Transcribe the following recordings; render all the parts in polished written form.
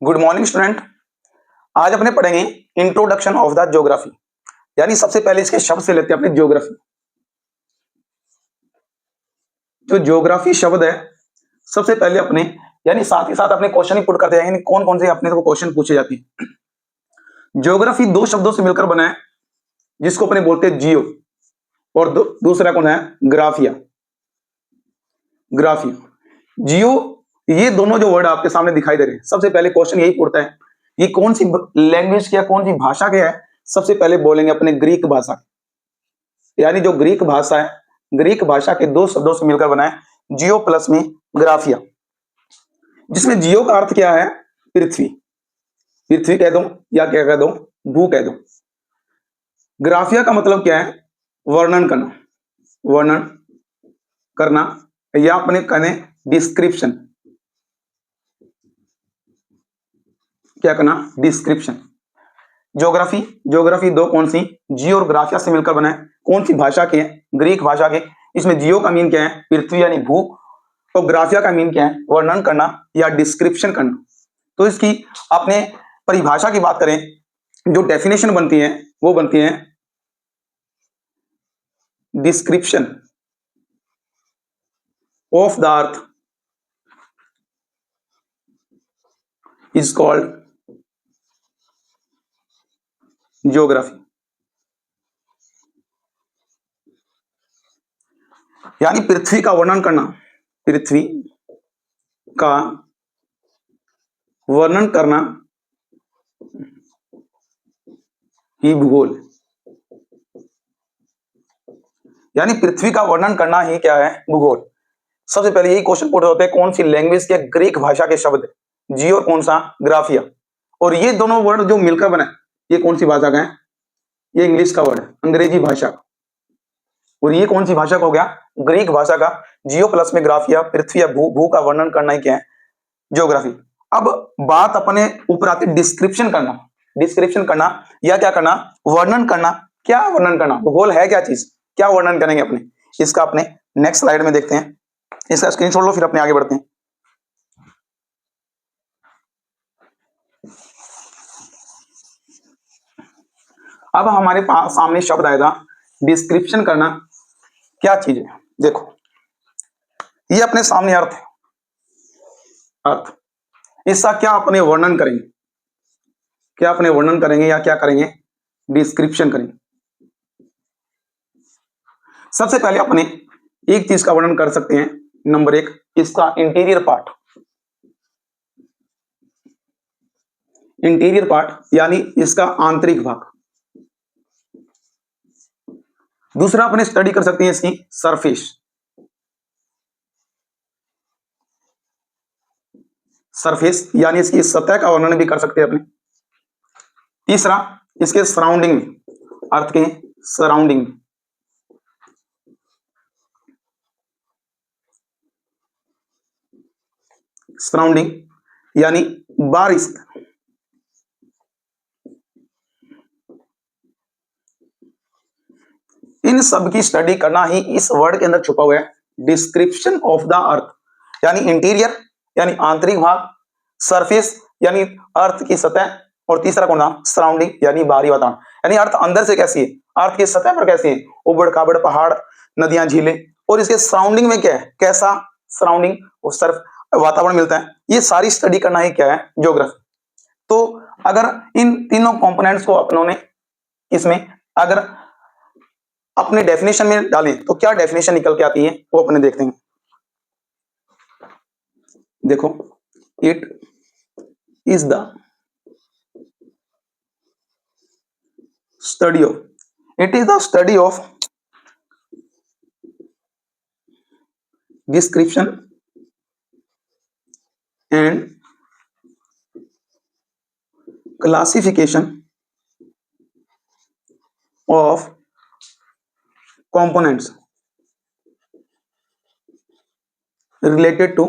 Good morning student. आज अपने पढ़ेंगे इंट्रोडक्शन ऑफ द ज्योग्राफी, यानी सबसे पहले इसके शब्द से लेते हैं अपने ज्योग्राफी। जो ज्योग्राफी शब्द है सबसे पहले अपने यानी साथ ही साथ अपने क्वेश्चन ही पुट करते हैं, यानी कौन कौन से अपने को क्वेश्चन पूछे जाते हैं। ज्योग्राफी दो शब्दों से मिलकर बना है, जिसको अपने बोलते हैं जियो और दूसरा कौन है ग्राफिया। ग्राफिया जियो, ये दोनों जो वर्ड आपके सामने दिखाई दे रहे हैं, सबसे पहले क्वेश्चन यही उठता है ये कौन सी लैंग्वेज क्या, कौन सी भाषा क्या है। सबसे पहले बोलेंगे अपने ग्रीक भाषा, यानी जो ग्रीक भाषा है, ग्रीक भाषा के दो शब्दों से मिलकर बना है जियो प्लस में ग्राफिया, जिसमें जियो का अर्थ क्या है पृथ्वी, पृथ्वी कह दो या क्या कह दो भू कह दो। ग्राफिया का मतलब क्या है वर्णन करना, वर्णन करना या अपने कहने डिस्क्रिप्शन, क्या करना डिस्क्रिप्शन। ज्योग्राफी ज्योग्राफी दो कौन सी जियो और ग्राफिया से मिलकर बना है, कौन सी भाषा के ग्रीक भाषा के। इसमें जियो का मीन क्या है पृथ्वी यानी भू, और ग्राफिया का मीन क्या है वर्णन करना या डिस्क्रिप्शन करना। तो इसकी अपने परिभाषा की बात करें, जो डेफिनेशन बनती है वो बनती है description of the earth is called geography, यानी पृथ्वी का वर्णन करना, पृथ्वी का वर्णन करना ही भूगोल, यानी पृथ्वी का वर्णन करना ही क्या है भूगोल। सबसे पहले यही क्वेश्चन पुट होते हैं कौन सी लैंग्वेज के ग्रीक भाषा के शब्द जियो और कौन सा ग्राफिया, और ये दोनों वर्ड जो मिलकर बने ये कौन सी भाषा का है, ये इंग्लिश का वर्ड है अंग्रेजी भाषा का, और ये कौन सी भाषा का हो गया ग्रीक भाषा का। जियो प्लस में ग्राफिया पृथ्वी या भू का वर्णन करना ही क्या है ज्योग्राफी। अब बात अपने ऊपर आती है डिस्क्रिप्शन करना, डिस्क्रिप्शन करना या क्या करना वर्णन करना। क्या वर्णन करना, भूगोल है क्या चीज, क्या वर्णन करेंगे अपने इसका, अपने नेक्स्ट स्लाइड में देखते हैं। इसका स्क्रीनशॉट लो फिर अपने आगे बढ़ते हैं। अब हमारे पास सामने शब्द आएगा डिस्क्रिप्शन करना, क्या चीज है देखो, ये अपने सामने अर्थ है, अर्थ, इसका क्या अपने वर्णन करेंगे, क्या अपने वर्णन करेंगे या क्या करेंगे डिस्क्रिप्शन करेंगे। सबसे पहले अपने एक चीज का वर्णन कर सकते हैं, नंबर एक इसका इंटीरियर पार्ट, इंटीरियर पार्ट यानी इसका आंतरिक भाग। दूसरा अपने स्टडी कर सकते हैं इसकी सरफेस, सरफेस यानी इसकी सतह का वर्णन भी कर सकते हैं अपने। तीसरा इसके सराउंडिंग में, अर्थ के सराउंडिंग में, सराउंडिंग यानी बारिश, इन सब की स्टडी करना ही इस वर्ड के अंदर छुपा हुआ है डिस्क्रिप्शन ऑफ द अर्थ, यानी इंटीरियर यानी आंतरिक भाग, सरफेस यानी अर्थ की सतह, और तीसरा कौन था सराउंडिंग यानी बाहरी वातावरण, यानी अर्थ अंदर से कैसी है, अर्थ की सतह पर कैसी है उबड़ खाबड़ पहाड़ नदियां झीलें, और इसके सराउंडिंग में क्या है कैसा सराउंडिंग और सर्फ वातावरण मिलता है। ये सारी स्टडी करना ही क्या है ज्योग्राफी। तो अगर इन तीनों कंपोनेंट्स को अपनों ने इसमें अगर अपने डेफिनेशन में डालें तो क्या डेफिनेशन निकल के आती है वो अपने देखते हैं। देखो it is the study of, it is the study of description and classification of components related to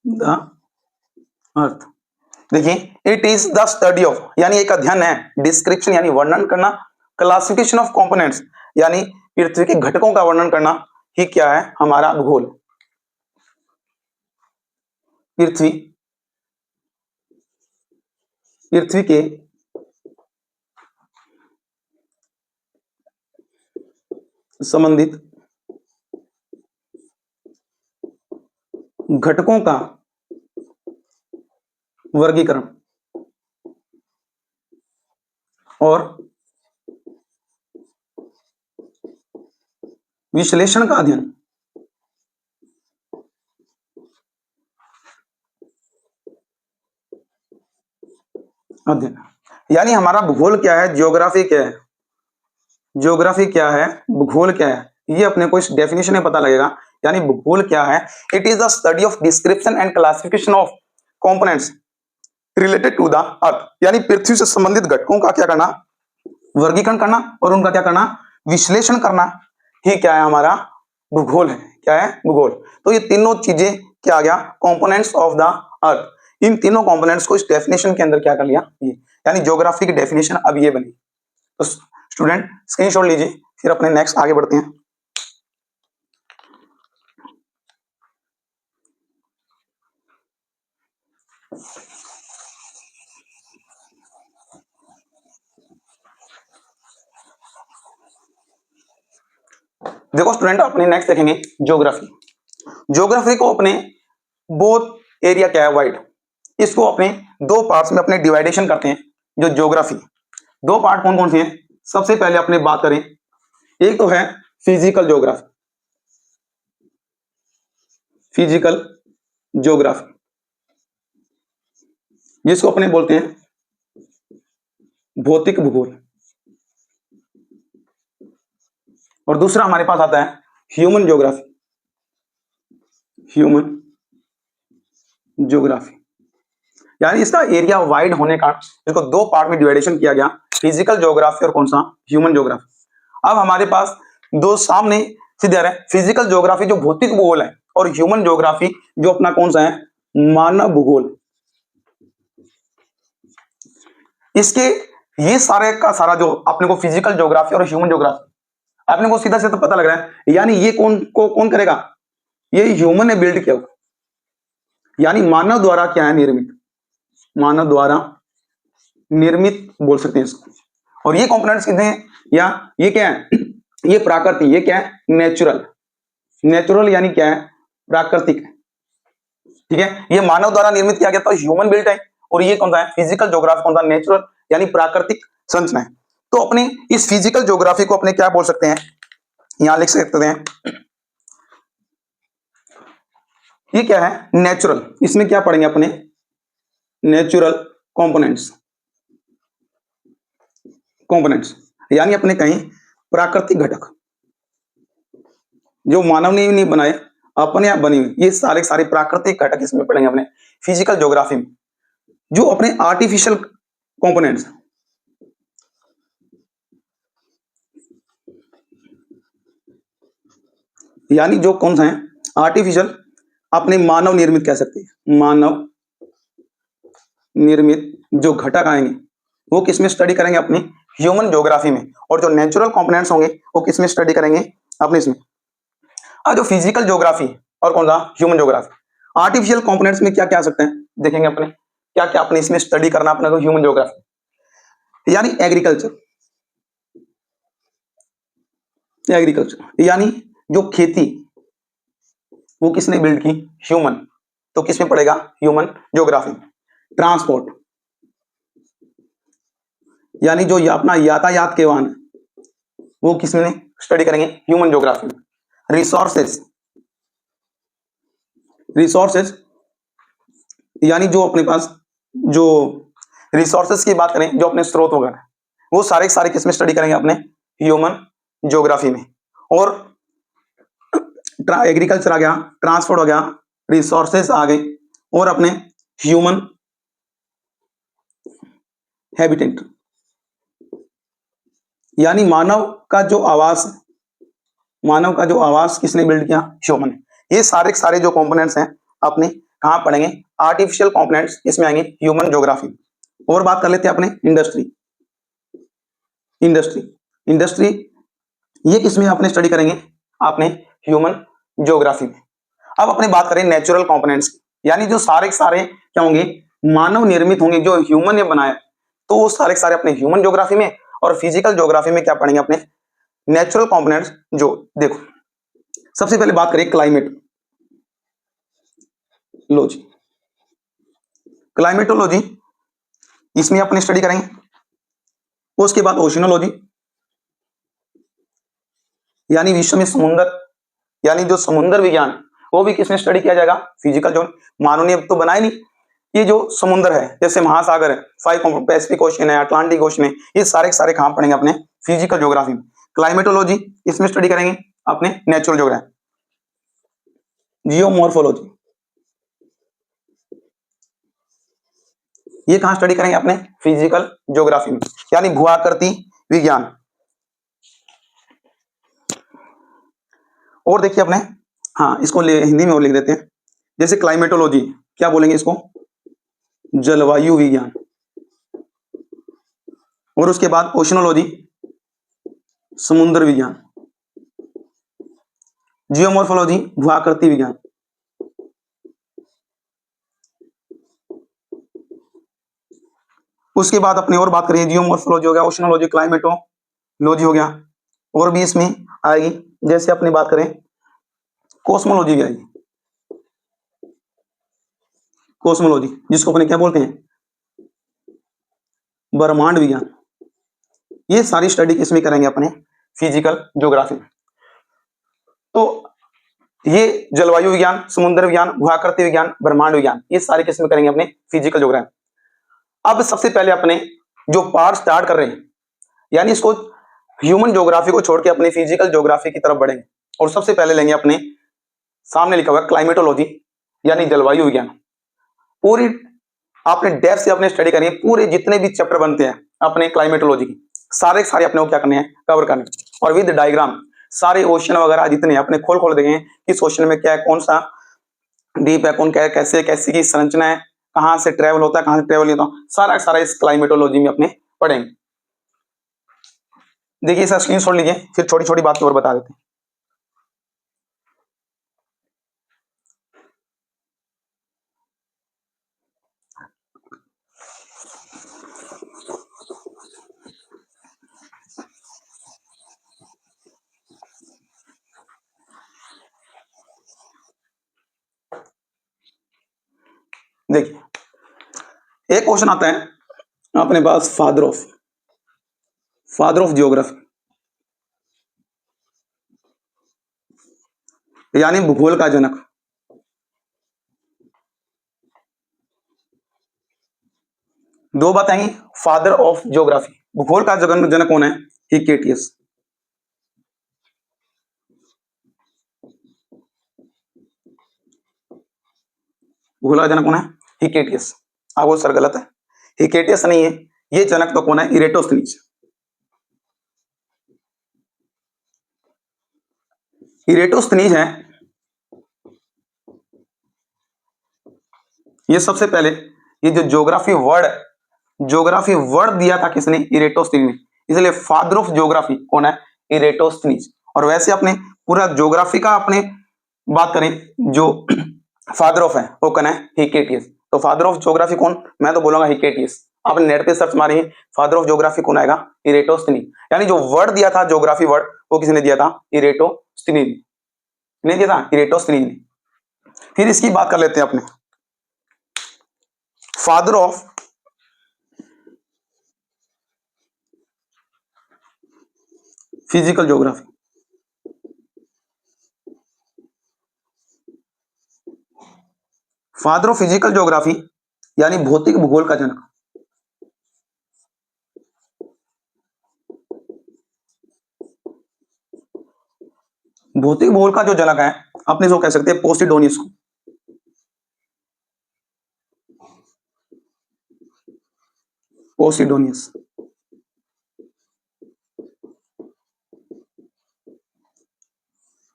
the earth। देखिए it is the study of यानी एक अध्ययन है, डिस्क्रिप्शन यानी वर्णन करना, क्लासिफिकेशन ऑफ कंपोनेंट्स यानी पृथ्वी के घटकों का वर्णन करना ही क्या है हमारा भूगोल। पृथ्वी पृथ्वी के संबंधित घटकों का वर्गीकरण और विश्लेषण का अध्ययन। यानी हमारा भूगोल क्या है, ज्योग्राफी क्या है, ज्योग्राफी क्या है, भूगोल क्या है, ये अपने को इस डेफिनेशन में पता लगेगा। यानी भूगोल क्या है, it is the study of description and classification of components related to the earth. यानी पृथ्वी से संबंधित घटकों का क्या करना, वर्गीकरण करना और उनका क्या करना, विश्लेषण करना ही क्या है, हमारा भूगोल है। क्या है, भूगोल। तो ये तीनों चीजें क्या आ गया, कंपोनेंट्स ऑफ द अर्थ। इन तीनों कंपोनेंट्स को इस डेफिनेशन के अंदर क्या कर लिया, ये यानी ज्योग्राफी की डेफिनेशन अब ये बनी। तो स्टूडेंट स्क्रीनशॉट लीजिए, फिर अपने नेक्स्ट आगे बढ़ते हैं। देखो स्टूडेंट, अपने नेक्स्ट देखेंगे ज्योग्राफी। ज्योग्राफी को अपने बोथ एरिया क्या है, वाइड, इसको अपने दो पार्ट्स में अपने डिवाइडेशन करते हैं। जो ज्योग्राफी, दो पार्ट कौन कौन से हैं, सबसे पहले अपने बात करें, एक तो है फिजिकल ज्योग्राफी, फिजिकल ज्योग्राफी जिसको अपने बोलते हैं भौतिक भूगोल। और दूसरा हमारे पास आता है ह्यूमन ज्योग्राफी, ह्यूमन ज्योग्राफी। यानी इसका एरिया वाइड होने का इसको दो पार्ट में डिवाइडेशन किया गया, फिजिकल ज्योग्राफी और कौन सा, ह्यूमन ज्योग्राफी। अब हमारे पास दो सामने सीधे आ रहे हैं, फिजिकल ज्योग्राफी जो भौतिक भूगोल है और ह्यूमन ज्योग्राफी जो अपना कौन सा है, मानव भूगोल। इसके ये सारे का सारा जो अपने को फिजिकल ज्योग्राफी और ह्यूमन ज्योग्राफी अपने को सीधा से तो पता लग रहा है, यानी ये कौन करेगा, ये ह्यूमन ने बिल्ड किया, यानी मानव द्वारा क्या है, निर्मित, मानव द्वारा निर्मित बोल सकते हैं इसको। और ये कंपोनेंट्स कितने हैं, या ये क्या है, ये प्राकृतिक, ये क्या है, नेचुरल, नेचुरल यानी क्या है, प्राकृतिक। ठीक है, ये मानव द्वारा निर्मित किया गया, तो ह्यूमन बिल्ट है। और ये कौन सा है, फिजिकल ज्योग्राफी कौन सा, नेचुरल यानी प्राकृतिक संरचना है। तो अपने इस फिजिकल ज्योग्राफी को अपने क्या बोल सकते हैं, यहां लिख सकते हैं, ये क्या है, नेचुरल। इसमें क्या पढ़ेंगे अपने, नेचुरल कंपोनेंट्स, कंपोनेंट्स यानी अपने कहीं प्राकृतिक घटक जो मानव ने नहीं बनाए, अपने आप बनी हुई, ये सारे प्राकृतिक घटक इसमें पढ़ेंगे अपने फिजिकल ज्योग्राफी में। जो अपने आर्टिफिशियल कंपोनेंट्स, यानी जो कौन सा है, आर्टिफिशियल, अपने मानव निर्मित कह सकते हैं, मानव निर्मित जो घटक आएंगे वो किसमें स्टडी करेंगे, अपनी ह्यूमन ज्योग्राफी में। और जो नेचुरल कंपोनेंट्स होंगे वो किसमें स्टडी करेंगे, अपने इसमें। अब जो फिजिकल ज्योग्राफी और कौन सा, ह्यूमन ज्योग्राफी। आर्टिफिशियल कंपोनेंट्स में क्या क्या आ सकते हैं, देखेंगे अपने क्या क्या अपने इसमें स्टडी करना अपने को, ह्यूमन ज्योग्राफी यानी एग्रीकल्चर, एग्रीकल्चर यानी जो खेती वो किसने बिल्ड की, ह्यूमन, तो किसमें पड़ेगा, ह्यूमन ज्योग्राफी। ट्रांसपोर्ट यानी जो अपना यातायात के वाहन वो किसमें स्टडी करेंगे, ह्यूमन ज्योग्राफी। रिसोर्सेस, रिसोर्सेस यानी जो अपने पास जो रिसोर्सेस की बात करें, जो अपने स्रोत वगैरह वो सारे किसमें स्टडी करेंगे, अपने ह्यूमन ज्योग्राफी में। और एग्रीकल्चर आ गया, ट्रांसपोर्ट हो गया, रिसोर्सेस आ गए, और अपने ह्यूमन हैबिटेट यानी मानव का जो आवास, मानव का जो आवास किसने बिल्ड किया, ह्यूमन। ये सारे जो कंपोनेंट्स हैं अपने कहां पढ़ेंगे, आर्टिफिशियल कंपोनेंट्स इसमें आएंगे, ह्यूमन ज्योग्राफी। और बात कर लेते हैं अपने इंडस्ट्री, इंडस्ट्री, इंडस्ट्री ये किसमें अपने स्टडी करेंगे, अपने ह्यूमन ज्योग्राफी में। अब अपने बात करें नेचुरल कंपोनेंट्स की, यानी जो सारे के सारे क्या होंगे, मानव निर्मित होंगे, जो ह्यूमन ने बनाया, तो वो सारे के सारे अपने ह्यूमन ज्योग्राफी में और फिजिकल ज्योग्राफी में क्या पढ़ेंगे, अपने नेचुरल कंपोनेंट्स। जो देखो, सबसे पहले बात करें क्लाइमेटोलॉजी। क्लाइमेटोलॉजी इसमें अपनी स्टडी करेंगे। उसके बाद ओशिनोलॉजी, यानी विश्व में समुद्र, यानी जो समुद्र विज्ञान, वो भी किसमें स्टडी किया जाएगा, फिजिकल जो मानव ने तो बनाया नहीं, ये जो समुद्र है, जैसे महासागर है, 5 पैसिफिक ओशन है, अटलांटिक ओशन है, ये सारे के सारे कहां पढ़ेंगे, अपने फिजिकल ज्योग्राफी में। क्लाइमेटोलॉजी इसमें स्टडी करेंगे अपने नेचुरल ज्योग्राफी। जियोमॉर्फोलॉजी ये कहां स्टडी करेंगे, अपने फिजिकल ज्योग्राफी में, यानी भूआकृति विज्ञान। और देखिए अपने, हाँ इसको हिंदी में और लिख देते हैं, जैसे क्लाइमेटोलॉजी क्या बोलेंगे इसको, जलवायु विज्ञान। और उसके बाद ओशनोलॉजी, समुद्र विज्ञान। जियोमॉर्फोलॉजी, भूआकृति विज्ञान। उसके बाद अपने और बात करें, जियोमॉर्फोलॉजी हो गया, ओशनोलॉजी, क्लाइमेटोलॉजी हो गया, और भी इसमें आएगी, जैसे अपनी बात करें कोस्मोलॉजी भी आएगी। कोस्मोलॉजी जिसको अपने क्या बोलते हैं, ब्रह्मांड विज्ञान। ये सारी स्टडी किसमें करेंगे, अपने फिजिकल ज्योग्राफी में। तो ये जलवायु विज्ञान, समुद्र विज्ञान, भूआकृति विज्ञान, ब्रह्मांड विज्ञान, ये सारे किसमें करेंगे, अपने फिजिकल ज्योग्राफी। अब सबसे पहले अपने जो पार्ट स्टार्ट कर रहे हैं, यानी इसको ह्यूमन ज्योग्राफी को छोड़ के अपनी फिजिकल ज्योग्राफी की तरफ बढ़ेंगे, और सबसे पहले लेंगे अपने सामने लिखा हुआ क्लाइमेटोलॉजी, यानी जलवायु विज्ञान। पूरी आपने डेप्थ से अपने स्टडी करनी है, पूरे जितने भी चैप्टर बनते हैं अपने क्लाइमेटोलॉजी की, सारे सारे अपने को क्या करने हैं, कवर करने, और विद डायग्राम सारे ओशन वगैरह जितने अपने खोल खोल देंगे, किस ओशन में क्या है, कौन सा डीप है, कौन क्या है, कैसे कैसे की संरचना है, कहां से ट्रेवल होता है, कहां से ट्रेवल नहीं होता, सारा सारा इस क्लाइमेटोलॉजी में अपने पढ़ेंगे। देखिए इसका स्क्रीनशॉट लीजिए, फिर छोटी छोटी बातें और बता देते हैं। देखिए एक क्वेश्चन आता है अपने पास, फादर ऑफ जियोग्राफी, यानी भूगोल का जनक। दो बात आएंगी, फादर ऑफ ज्योग्राफी, भूगोल का जनक कौन है, हिकेटियस। भूगोल का जनक कौन है, हिकेटियस। आप बोल सर गलत है, हिकेटियस नहीं है, ये जनक तो कौन है, इरेटोस्थनीज। इरेटोस्थनीज है, ये सबसे पहले ये जो ज्योग्राफी वर्ड दिया था किसने, इरेटोस्थनीज ने, इसलिए फादर ऑफ ज्योग्राफी कौन है, इरेटोस्थनीज। और वैसे अपने पूरा ज्योग्राफी का अपने बात करें, जो फादर ऑफ है वो कौन है, हिकेटियस। तो फादर ऑफ ज्योग्राफी कौन, मैं तो बोलूंगा हिकेटियस। आपने नेट पे सर्च मारी, फादर ऑफ ज्योग्राफी कौन आएगा, इरेटोस्थनीज। यानी जो वर्ड दिया था ज्योग्राफी वर्ड, वो किसने दिया था, इरेटोस्थनीज ने दिया था, इरेटोस्थनीज ने। फिर इसकी बात कर लेते हैं अपने father of physical geography. Father of physical geography यानी भौतिक भूगोल का जनक। भौतिक भूगोल का जो जनक है, अपने जो कह सकते हैं पोसिडोनियस को। पोसिडोनियस,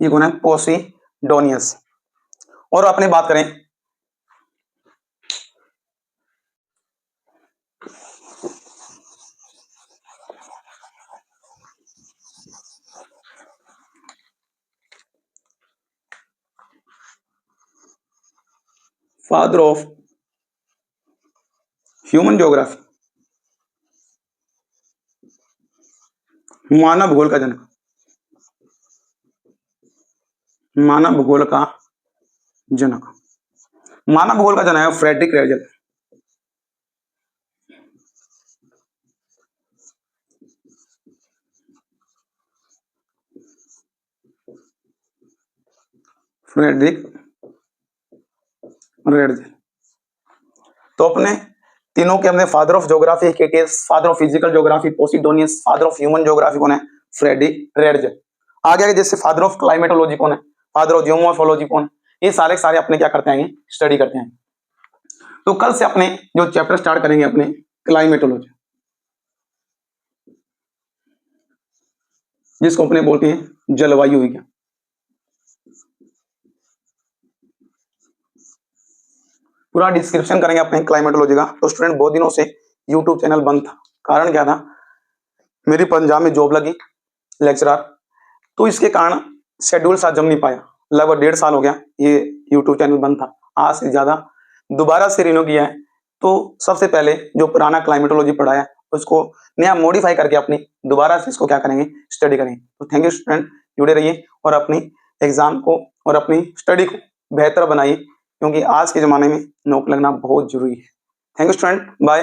ये कौन है, पोसिडोनियस। और अपने बात करें फादर ऑफ ह्यूमन ज्योग्राफी, मानव भूगोल का जनक, मानव भूगोल का जनक, मानव भूगोल का जनक है फ्रेडरिक हेर्ज़ल। फ्रेडरिक हेर्ज़ल। तो अपने तीनों के हमने फादर ऑफ ज्योग्राफी, केटीएस father of physical geography, Posidonius father of human geography कौन है? Friedrich Herzel. आगे आगे जैसे फादर ऑफ क्लाइमेटोलॉजी कौन है? फादर ऑफ जियोमॉर्फोलॉजी कौन है? ये सारे सारे अपने क्या करते हैं? स्टडी करते हैं। तो कल से अपने जो चैप्टर स्टार्ट करेंगे अपने क्लाइमेटोलॉजी, जिसको अपने बोलते हैं जलवायु विज्ञान। पूरा डिस्क्रिप्शन करेंगे अपने क्लाइमेटोलॉजी का। तो स्टूडेंट बहुत दिनों से यूट्यूब चैनल बंद था, कारण क्या था? मेरी पंजाब में जॉब लगी लेक्चरर, तो इसके कारण शेड्यूल साथ जम नहीं पाया। लगभग 1.5 साल हो गया ये यूट्यूब चैनल बंद था, आज से ज्यादा दोबारा से रिन्यू किया है। तो सबसे पहले जो पुराना क्लाइमेटोलॉजी पढ़ा है उसको नया मॉडिफाई करके अपनी दोबारा से इसको क्या करेंगे? स्टडी करेंगे। तो थैंक यू स्टूडेंट, जुड़े रहिए और अपनी एग्जाम को और अपनी स्टडी को बेहतर बनाइए, क्योंकि आज के जमाने में नौकरी लगना बहुत जरूरी है। Thank you student, bye.